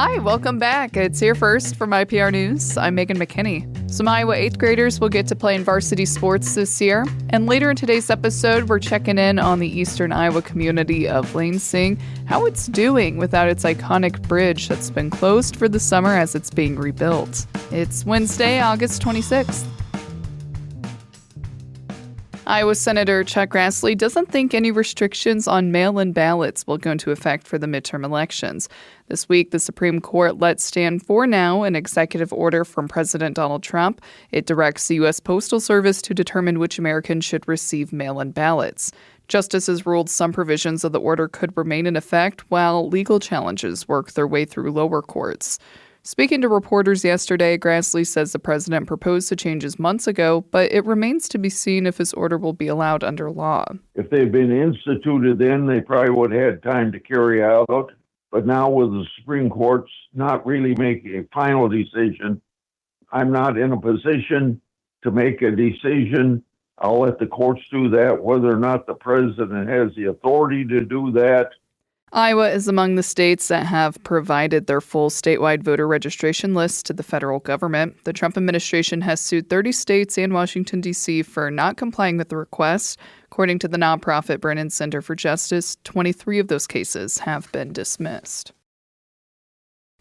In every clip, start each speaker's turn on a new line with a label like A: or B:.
A: Hi, welcome back. It's Here First from IPR News. I'm Megan McKinney. Some Iowa 8th graders will get to play in varsity sports this year. And later in today's episode, we're checking in on the eastern Iowa community of Lansing, how it's doing without its iconic bridge that's been closed for the summer as it's being rebuilt. It's Wednesday, August 26th. Iowa Senator Chuck Grassley doesn't think any restrictions on mail-in ballots will go into effect for the midterm elections. This week, the Supreme Court let stand for now an executive order from President Donald Trump. It directs the U.S. Postal Service to determine which Americans should receive mail-in ballots. Justices ruled some provisions of the order could remain in effect while legal challenges work their way through lower courts. Speaking to reporters yesterday, Grassley says the president proposed the changes months ago, but it remains to be seen if his order will be allowed under law.
B: If they'd been instituted then, they probably would have had time to carry out. But now with the Supreme Court's not really making a final decision, I'm not in a position to make a decision. I'll let the courts do that. Whether or not the president has the authority to do that,
A: Iowa is among the states that have provided their full statewide voter registration lists to the federal government. The Trump administration has sued 30 states and Washington, D.C. for not complying with the request. According to the nonprofit Brennan Center for Justice, 23 of those cases have been dismissed.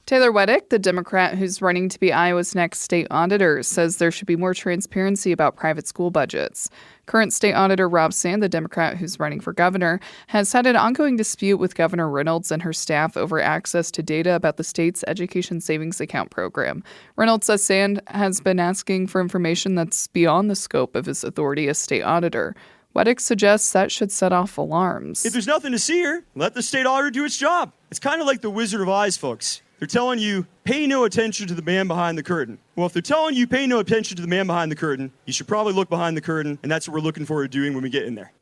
A: Taylor Weddick, the Democrat who's running to be Iowa's next state auditor, says there should be more transparency about private school budgets. Current state auditor Rob Sand, the Democrat who's running for governor, has had an ongoing dispute with Governor Reynolds and her staff over access to data about the state's education savings account program. Reynolds says Sand has been asking for information that's beyond the scope of his authority as state auditor. Weddick suggests that should set off alarms.
C: If there's nothing to see here, let the state auditor do its job. It's kind of like the Wizard of Oz, folks. They're telling you, pay no attention to the man behind the curtain. Well, if they're telling you, pay no attention to the man behind the curtain, you should probably look behind the curtain, and that's what we're looking forward to doing when we get in there.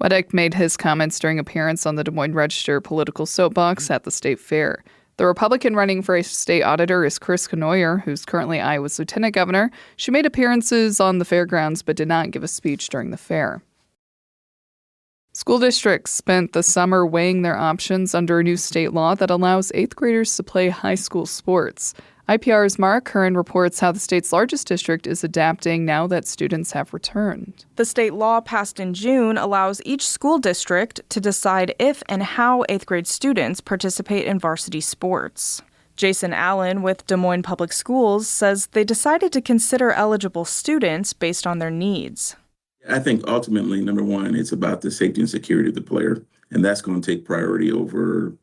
A: Weddick made his comments during appearance on the Des Moines Register political soapbox at the state fair. The Republican running for a state auditor is Chris Knoyer, who's currently Iowa's lieutenant governor. She made appearances on the fairgrounds but did not give a speech during the fair. School districts spent the summer weighing their options under a new state law that allows 8th graders to play high school sports. IPR's Mara Curran reports how the state's largest district is adapting now that students have returned.
D: The state law passed in June allows each school district to decide if and how 8th grade students participate in varsity sports. Jason Allen with Des Moines Public Schools says they decided to consider eligible students based on their needs.
E: I think ultimately, number one, it's about the safety and security of the player, and that's going to take priority over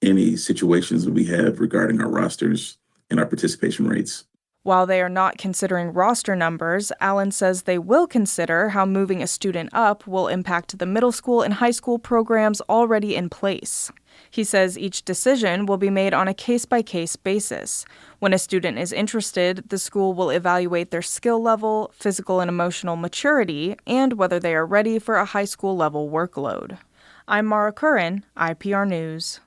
E: any situations that we have regarding our rosters and our participation rates.
D: While they are not considering roster numbers, Allen says they will consider how moving a student up will impact the middle school and high school programs already in place. He says each decision will be made on a case-by-case basis. When a student is interested, the school will evaluate their skill level, physical and emotional maturity, and whether they are ready for a high school level workload. I'm Mara Curran, IPR News.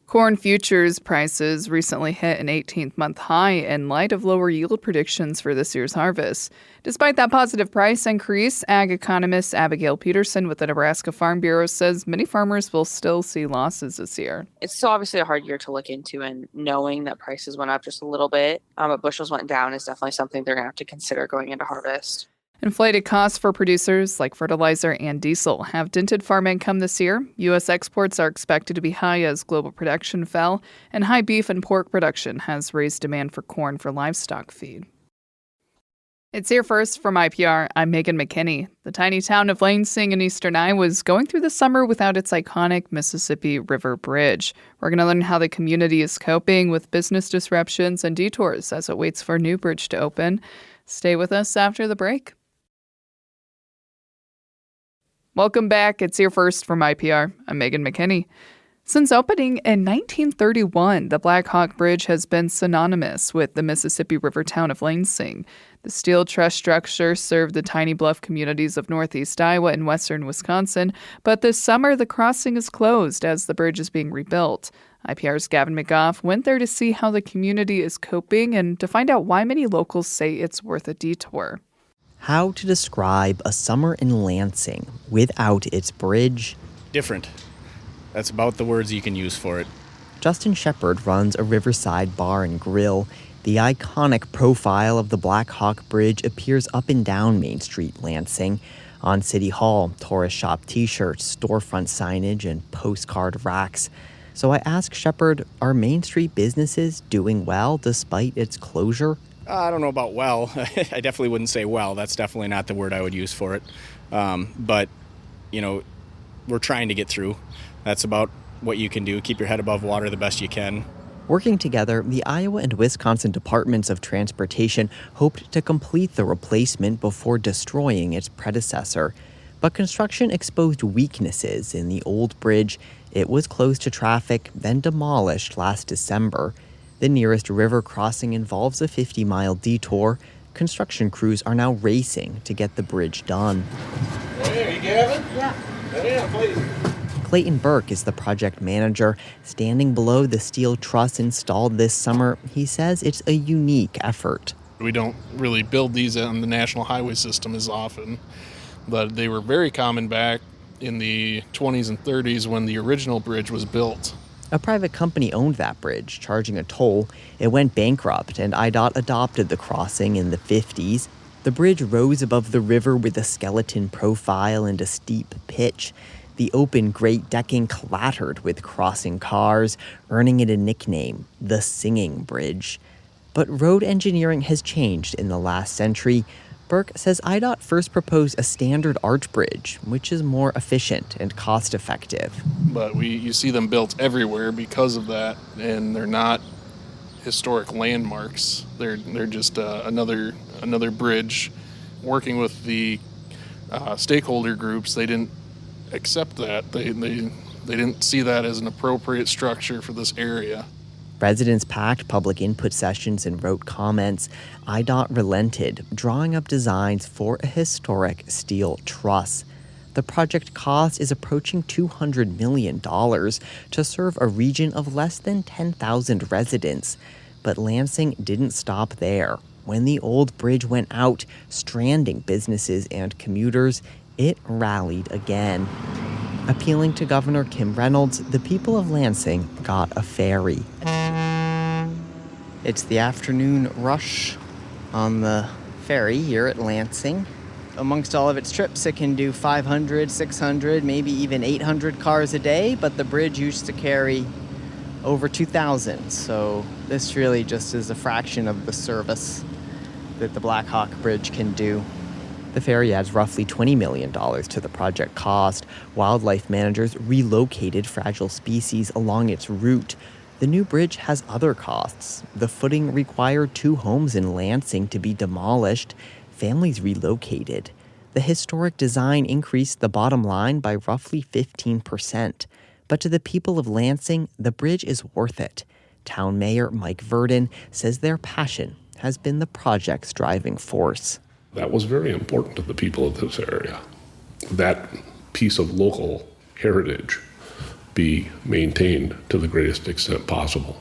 A: Corn futures prices recently hit an 18th-month high in light of lower yield predictions for this year's harvest. Despite that positive price increase, ag economist Abigail Peterson with the Nebraska Farm Bureau says many farmers will still see losses this year.
F: It's still obviously a hard year to look into, and knowing that prices went up just a little bit, but bushels went down is definitely something they're going to have to consider going into harvest.
A: Inflated costs for producers like fertilizer and diesel have dented farm income this year. U.S. exports are expected to be high as global production fell, and high beef and pork production has raised demand for corn for livestock feed. It's Here First from IPR. I'm Megan McKinney. The tiny town of Lansing in eastern Iowa is going through the summer without its iconic Mississippi River Bridge. We're going to learn how the community is coping with business disruptions and detours as it waits for a new bridge to open. Stay with us after the break. Welcome back. It's Here First from IPR. I'm Megan McKinney. Since opening in 1931, the Black Hawk Bridge has been synonymous with the Mississippi River town of Lansing. The steel truss structure served the tiny bluff communities of northeast Iowa and western Wisconsin, but this summer the crossing is closed as the bridge is being rebuilt. IPR's Gavin McGough went there to see how the community is coping and to find out why many locals say it's worth a detour.
G: How to describe a summer in Lansing without its bridge?
H: Different. That's about the words you can use for it.
G: Justin Shepard runs a Riverside bar and grill. The iconic profile of the Black Hawk Bridge appears up and down Main Street, Lansing. On City Hall, tourist shop t-shirts, storefront signage, and postcard racks. So I asked Shepard, are Main Street businesses doing well despite its closure?
H: I don't know about well. I definitely wouldn't say well. That's definitely not the word I would use for it. But, we're trying to get through. That's about what you can do. Keep your head above water the best you can.
G: Working together, the Iowa and Wisconsin Departments of Transportation hoped to complete the replacement before destroying its predecessor. But construction exposed weaknesses in the old bridge. It was closed to traffic, then demolished last December. The nearest river crossing involves a 50-mile detour. Construction crews are now racing to get the bridge done.
I: Hey, are you Gavin? Yeah. Yeah, please.
G: Clayton Burke is the project manager. Standing below the steel truss installed this summer, he says it's a unique effort.
J: We don't really build these on the national highway system as often, but they were very common back in the 20s and 30s when the original bridge was built.
G: A private company owned that bridge, charging a toll. It went bankrupt, and IDOT adopted the crossing in the 50s. The bridge rose above the river with a skeleton profile and a steep pitch. The open grate decking clattered with crossing cars, earning it a nickname, the Singing Bridge. But road engineering has changed in the last century. Burke says IDOT first proposed a standard arch bridge, which is more efficient and cost-effective.
J: But you see them built everywhere because of that, and they're not historic landmarks. They're just another bridge. Working with the stakeholder groups, they didn't accept that. They didn't see that as an appropriate structure for this area.
G: Residents packed public input sessions and wrote comments. IDOT relented, drawing up designs for a historic steel truss. The project cost is approaching $200 million to serve a region of less than 10,000 residents. But Lansing didn't stop there. When the old bridge went out, stranding businesses and commuters, it rallied again. Appealing to Governor Kim Reynolds, the people of Lansing got a ferry. It's the afternoon rush on the ferry here at Lansing. Amongst all of its trips, it can do 500, 600, maybe even 800 cars a day, but the bridge used to carry over 2,000, so this really just is a fraction of the service that the Black Hawk Bridge can do. The ferry adds roughly $20 million to the project cost. Wildlife managers relocated fragile species along its route. The new bridge has other costs. The footing required 2 homes in Lansing to be demolished. Families relocated. The historic design increased the bottom line by roughly 15%. But to the people of Lansing, the bridge is worth it. Town Mayor Mike Verdin says their passion has been the project's driving force.
K: That was very important to the people of this area. That piece of local heritage be maintained to the greatest extent possible.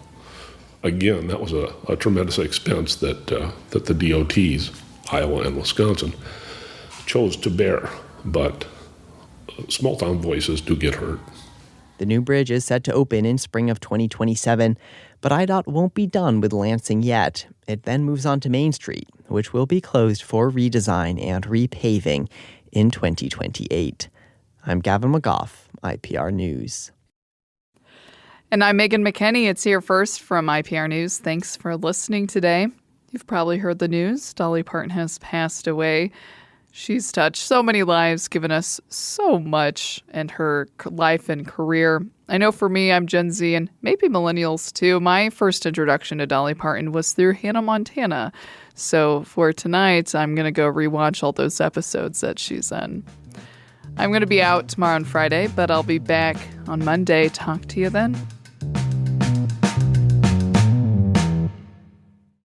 K: Again, that was a tremendous expense that the DOTs, Iowa and Wisconsin, chose to bear, but small town voices do get heard.
G: The new bridge is set to open in spring of 2027, but IDOT won't be done with Lansing yet. It then moves on to Main Street, which will be closed for redesign and repaving in 2028. I'm Gavin McGough, IPR News.
A: And I'm Megan McKenney. It's here first from IPR News. Thanks for listening today. You've probably heard the news. Dolly Parton has passed away. She's touched so many lives, given us so much in her life and career. I know for me, I'm Gen Z and maybe millennials too. My first introduction to Dolly Parton was through Hannah Montana. So for tonight, I'm going to go rewatch all those episodes that she's in. I'm going to be out tomorrow and Friday, but I'll be back on Monday. Talk to you then.